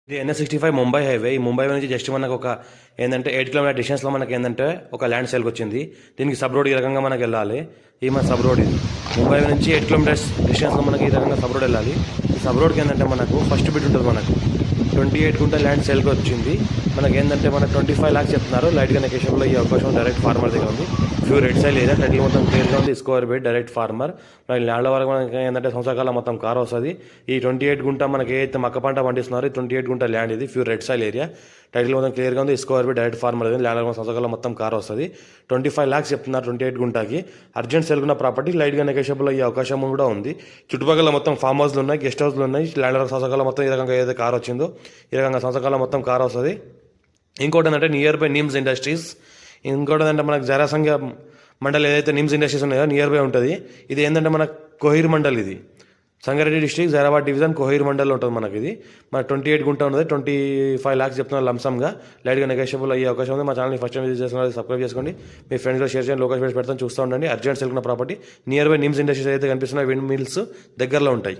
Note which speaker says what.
Speaker 1: ఇది NH65 Mumbai highway. ఈ ముంబై నుంచి జస్ట్ మనకు ఒక ఏంటంటే 8 కిలోమీటర్ డిస్టెన్స్లో మనకి ఏంటంటే ఒక ల్యాండ్ సేల్కి వచ్చింది. దీనికి సబ్ రోడ్ ఈ రకంగా మనకి వెళ్ళాలి. ఈ మన సబ్ రోడ్ ఇది ముంబై నుంచి 8 కిలోమీటర్స్ డిస్టెన్స్లో మనకి ఈ రకంగా సబ్ రోడ్ వెళ్ళాలి. ఈ సబ్ రోడ్కి ఏంటంటే మనకు ఫస్ట్ బిట్ ఉంటుంది. మనకు 28 గుంట ల్యాండ్ సేల్కి వచ్చింది. మనకి ఏంటంటే మనకు 25 lakhs చెప్తున్నారు. లైట్గా నెకేషన్లో ఈ అవకాశం డైరెక్ట్ ఫార్మర్ దగ్గర ఉంది. ఫ్యూ రెడ్ సైల్ ఏరియా టైటిల్ మొత్తం క్లియర్గా ఉంది. స్కోర్ బెడ్ డైరెక్ట్ ఫార్మర్. మనకి ల్యాండ్ వరకు మనకి ఏంటంటే సంవత్సరాల మొత్తం కార్ వస్తుంది. ఈ 28 గుంట మనకి ఏదైతే మక్క పంట పండిస్తున్నారో ఈ 28 గుంట ల్యాండ్ ఇది few red soil area title మొత్తం క్లియర్గా ఉంది. స్కోర్ బెడ్ డైరెక్ట్ ఫార్మర్ అది ల్యాండ్ సంవత్సరాల మొత్తం కార్ వస్తుంది. 25 lakhs చెప్తున్నారు 28 గుంటకి. అర్జెంట్ సేల్కున్న ప్రాపర్టీ లైట్గా నెకేషబుల్ అయ్యే అవకాశం కూడా ఉంది. చుట్టుపక్కల మొత్తం ఫామ్ హౌస్లు ఉన్నాయి, గెస్ట్ హౌస్లు ఉన్నాయి. ల్యాండ్ సంవత్సరాల మొత్తం ఈ రకంగా ఏదైతే కార్ వచ్చిందో ఈ రకంగా సంవత్సరాల మొత్తం కార్ వస్తుంది. ఇంకోటి ఏంటంటే నియర్ బై నిమ్స్ ఇండస్ట్రీస్. ఇంకోటి ఏంటంటే మనకు జరాసంఖ్య మండల్ ఏదైతే నిమ్స్ ఇండస్ట్రీస్ ఉన్నాయో నియర్ బై ఉంటుంది. ఇది ఏంటంటే మన కోహిర్ మండల్. ఇది సంగారెడ్డి డిస్ట్రిక్ట్ జైరాబాద్ డివిజన్ కోహిర్ మండల్లో ఉంటుంది. మనకి ఇది మన 28 గుంట ఉన్నది. 25 lakhs చెప్తున్నారు లంసమ్గా. లైట్గా నెగోషియబుల్ అయ్యే అవకాశం ఉంది. మా ఛానల్ని ఫస్ట్ టైం విజిట్ చేస్తున్నారు, సబ్స్క్రైబ్ చేసుకోండి. మీ ఫ్రెండ్స్లో షేర్ చేయండి. లోకల్ పెడతాను చూస్తూ ఉండండి. అర్జెంట్ సెల్కున్న ప్రాపర్టీ నియర్ బై నిమ్స్ ఇండస్ట్రీస్ అయితే కనిపిస్తున్నాయి. విండ్ మిల్స్ దగ్గరలో ఉంటాయి.